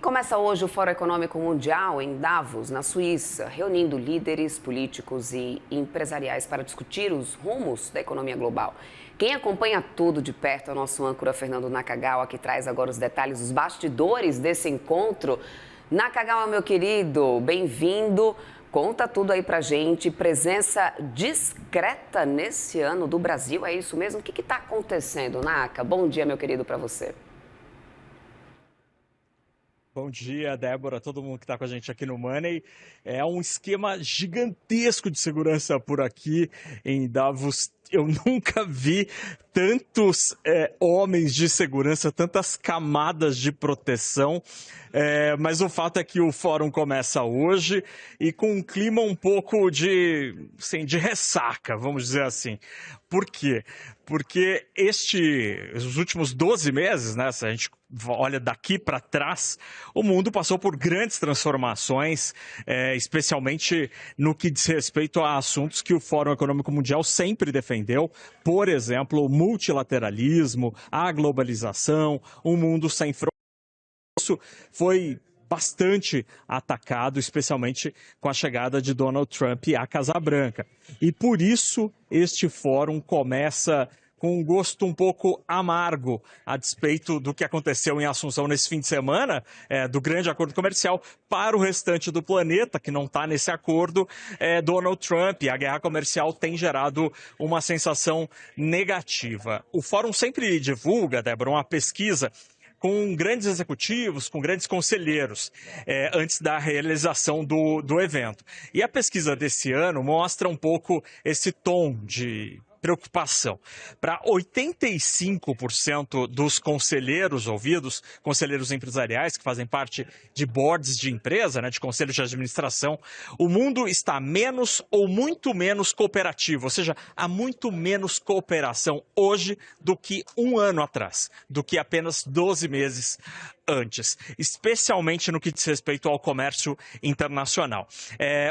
Começa hoje o Fórum Econômico Mundial em Davos, na Suíça, reunindo líderes políticos e empresariais para discutir os rumos da economia global. Quem acompanha tudo de perto é o nosso âncora Fernando Nakagawa, que traz agora os detalhes, os bastidores desse encontro. Nakagawa, meu querido, bem-vindo. Conta tudo aí pra gente. Presença discreta nesse ano do Brasil, é isso mesmo? O que está acontecendo, Naka? Bom dia, meu querido, para você. Bom dia, Débora, todo mundo que está com a gente aqui no Money. É um esquema gigantesco de segurança por aqui em Davos. Eu nunca vi tantos homens de segurança, tantas camadas de proteção, mas o fato é que o fórum começa hoje e com um clima um pouco assim, de ressaca, vamos dizer assim. Por quê? Porque os últimos 12 meses, né, se a gente olha daqui para trás, o mundo passou por grandes transformações, especialmente no que diz respeito a assuntos que o Fórum Econômico Mundial sempre defendeu, por exemplo, o multilateralismo, a globalização, um mundo sem fronteiras. Isso foi bastante atacado, especialmente com a chegada de Donald Trump à Casa Branca. E por isso este fórum começa com um gosto um pouco amargo, a despeito do que aconteceu em Assunção nesse fim de semana, do grande acordo comercial, para o restante do planeta, que não está nesse acordo. Donald Trump e a guerra comercial tem gerado uma sensação negativa. O fórum sempre divulga, Débora, uma pesquisa com grandes executivos, com grandes conselheiros, antes da realização do evento. E a pesquisa desse ano mostra um pouco esse tom de preocupação. Para 85% dos conselheiros ouvidos, conselheiros empresariais que fazem parte de boards de empresa, né, de conselhos de administração, o mundo está menos ou muito menos cooperativo, ou seja, há muito menos cooperação hoje do que um ano atrás, do que apenas 12 meses antes, especialmente no que diz respeito ao comércio internacional.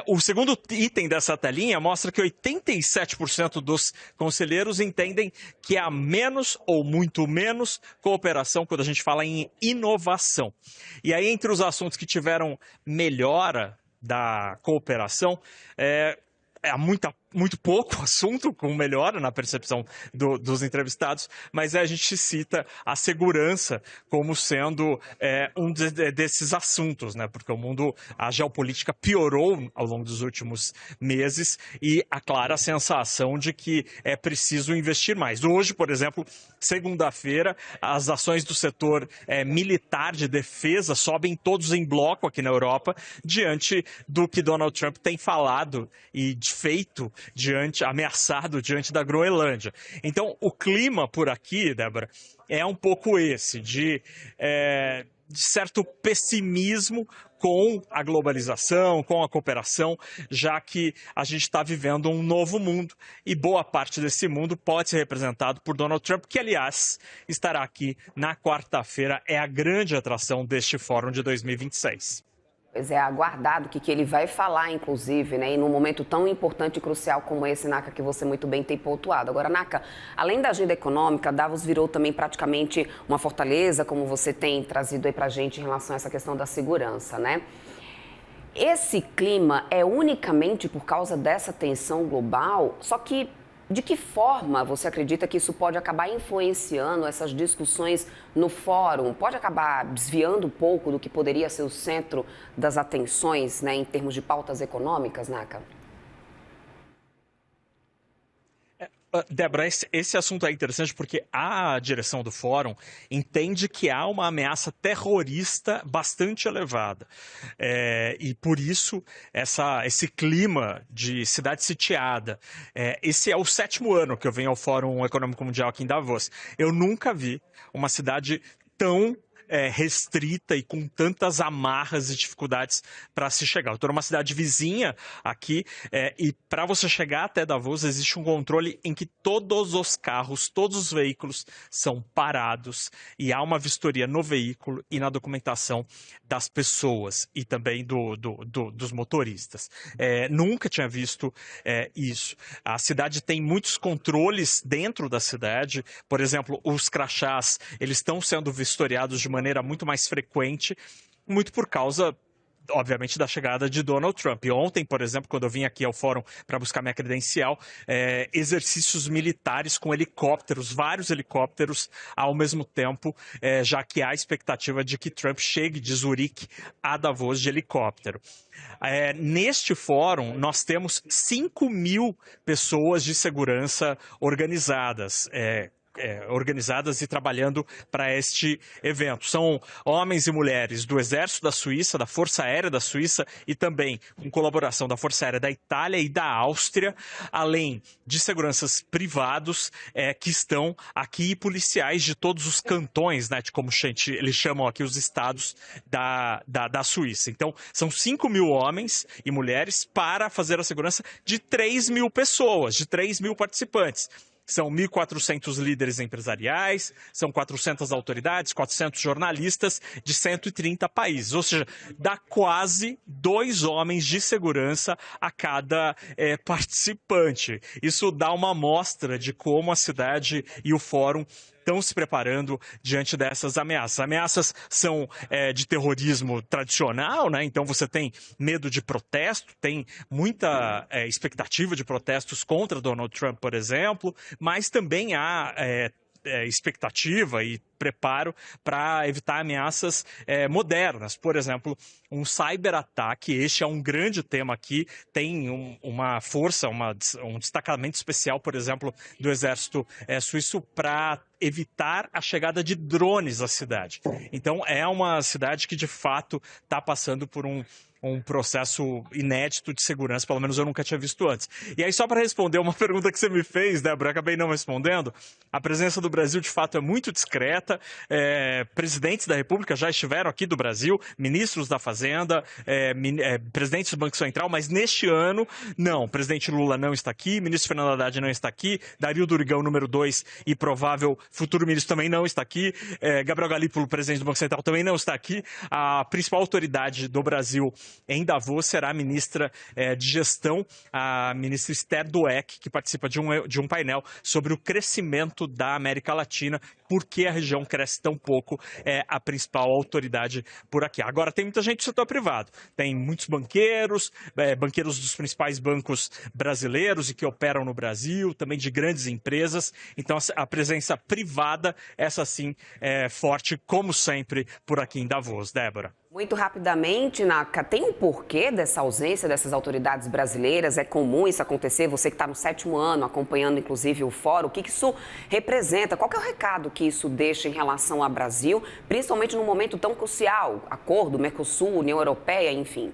O segundo item dessa telinha mostra que 87% dos conselheiros entendem que há menos ou muito menos cooperação quando a gente fala em inovação. E aí, entre os assuntos que tiveram melhora da cooperação, há muito pouco assunto com melhora na percepção dos entrevistados, mas a gente cita a segurança como sendo um desses assuntos, né? Porque a geopolítica piorou ao longo dos últimos meses e há clara sensação de que é preciso investir mais. Hoje, por exemplo, segunda-feira, as ações do setor militar de defesa sobem todos em bloco aqui na Europa, diante do que Donald Trump tem falado e feito ameaçado diante da Groenlândia. Então, o clima por aqui, Débora, é um pouco esse, de certo pessimismo com a globalização, com a cooperação, já que a gente está vivendo um novo mundo e boa parte desse mundo pode ser representado por Donald Trump, que, aliás, estará aqui na quarta-feira, é a grande atração deste Fórum de 2026. Pois é, aguardado o que ele vai falar, inclusive, né? E num momento tão importante e crucial como esse, Naka, que você muito bem tem pontuado. Agora, Naka, além da agenda econômica, Davos virou também praticamente uma fortaleza, como você tem trazido aí pra gente em relação a essa questão da segurança, né? Esse clima é unicamente por causa dessa tensão global, só que de que forma você acredita que isso pode acabar influenciando essas discussões no fórum? Pode acabar desviando um pouco do que poderia ser o centro das atenções, né, em termos de pautas econômicas, Naka? Débora, esse assunto é interessante porque a direção do fórum entende que há uma ameaça terrorista bastante elevada. E por isso, esse clima de cidade sitiada. Esse é o 7º ano que eu venho ao Fórum Econômico Mundial aqui em Davos. Eu nunca vi uma cidade tão restrita e com tantas amarras e dificuldades para se chegar. Eu estou numa cidade vizinha aqui e para você chegar até Davos existe um controle em que todos os carros, todos os veículos são parados e há uma vistoria no veículo e na documentação das pessoas e também dos motoristas. Nunca tinha visto isso. A cidade tem muitos controles dentro da cidade. Por exemplo, os crachás, eles estão sendo vistoriados de maneira muito mais frequente. muito por causa, obviamente, da chegada de Donald Trump. E ontem, por exemplo, quando eu vim aqui ao fórum para buscar minha credencial, exercícios militares com helicópteros, vários helicópteros ao mesmo tempo, já que há a expectativa de que Trump chegue de Zurique a Davos de helicóptero. Neste fórum, nós temos 5.000 pessoas de segurança organizadas, organizadas e trabalhando para este evento. São homens e mulheres do Exército da Suíça, da Força Aérea da Suíça e também com colaboração da Força Aérea da Itália e da Áustria, além de seguranças privados que estão aqui, policiais de todos os cantões, né, de como eles chamam aqui os estados da Suíça. Então, são 5.000 homens e mulheres para fazer a segurança de 3.000 pessoas, de 3.000 participantes. São 1.400 líderes empresariais, são 400 autoridades, 400 jornalistas de 130 países. Ou seja, dá quase 2 homens de segurança a cada participante. Isso dá uma amostra de como a cidade e o fórum estão se preparando diante dessas ameaças. Ameaças são de terrorismo tradicional, né? Então você tem medo de protesto, tem muita expectativa de protestos contra Donald Trump, por exemplo, mas também há expectativa e preparo para evitar ameaças modernas. Por exemplo, um cyberataque, este é um grande tema aqui, tem uma força, um destacamento especial, por exemplo, do Exército Suíço para evitar a chegada de drones à cidade. Então, é uma cidade que, de fato, está passando por um processo inédito de segurança, pelo menos eu nunca tinha visto antes. E aí, só para responder uma pergunta que você me fez, Débora, acabei não respondendo, a presença do Brasil, de fato, é muito discreta. Presidentes da República já estiveram aqui do Brasil, ministros da Fazenda, presidentes do Banco Central, mas neste ano, não. O presidente Lula não está aqui, ministro Fernando Haddad não está aqui, Dario Durigão, número 2 e provável futuro ministro, também não está aqui, Gabriel Galípolo, presidente do Banco Central, também não está aqui. A principal autoridade do Brasil em Davos será a ministra de Gestão, a ministra Esther Dweck, que participa de um painel sobre o crescimento da América Latina, por que a região cresce tão pouco, é a principal autoridade por aqui. Agora, tem muita gente do setor privado, tem muitos banqueiros, banqueiros dos principais bancos brasileiros e que operam no Brasil, também de grandes empresas, então a presença privada, essa sim, é forte, como sempre, por aqui em Davos. Débora. Muito rapidamente, Naka, tem um porquê dessa ausência dessas autoridades brasileiras? É comum isso acontecer? Você que está no 7º ano, acompanhando inclusive o fórum, o que isso representa? Qual que é o recado que isso deixa em relação ao Brasil, principalmente num momento tão crucial? Acordo, Mercosul, União Europeia, enfim.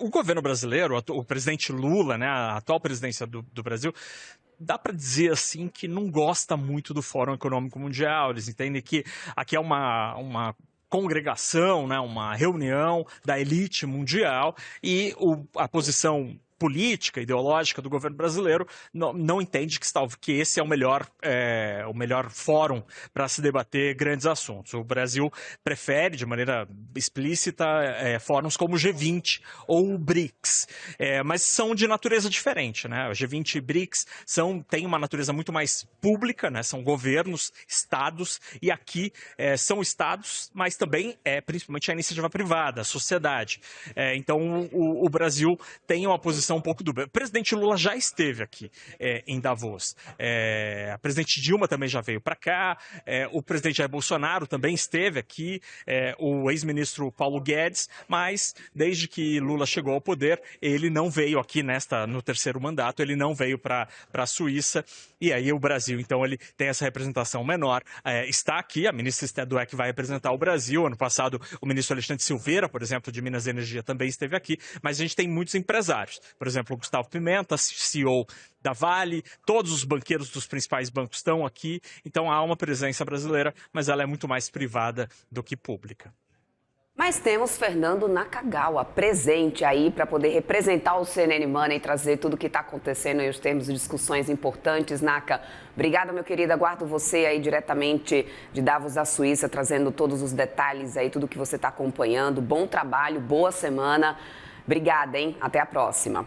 O governo brasileiro, o presidente Lula, né, a atual presidência do Brasil, dá para dizer assim que não gosta muito do Fórum Econômico Mundial. Eles entendem que aqui é uma congregação, né, uma reunião da elite mundial e a posição política, ideológica do governo brasileiro não entende que esse é o melhor fórum para se debater grandes assuntos. O Brasil prefere, de maneira explícita, fóruns como o G20 ou o BRICS, mas são de natureza diferente, né? O G20 e BRICS têm uma natureza muito mais pública, né? São governos, estados, e aqui são estados, mas também principalmente a iniciativa privada, a sociedade. Então, o Brasil tem uma posição um pouco do... O presidente Lula já esteve aqui em Davos. A presidente Dilma também já veio para cá. O presidente Jair Bolsonaro também esteve aqui. O ex-ministro Paulo Guedes. Mas, desde que Lula chegou ao poder, ele não veio aqui no 3º mandato. Ele não veio para a Suíça. E aí o Brasil, então, ele tem essa representação menor. Está aqui, a ministra Esther Dweck vai representar o Brasil. Ano passado, o ministro Alexandre Silveira, por exemplo, de Minas e Energia, também esteve aqui. Mas a gente tem muitos empresários. Por exemplo, o Gustavo Pimenta, CEO da Vale, todos os banqueiros dos principais bancos estão aqui. Então há uma presença brasileira, mas ela é muito mais privada do que pública. Mas temos Fernando Nakagawa presente aí para poder representar o CNN Money e trazer tudo o que está acontecendo e os termos de discussões importantes. Naka, obrigada, meu querido. Aguardo você aí diretamente de Davos, da Suíça, trazendo todos os detalhes aí, tudo que você está acompanhando. Bom trabalho, boa semana. Obrigada, hein? Até a próxima.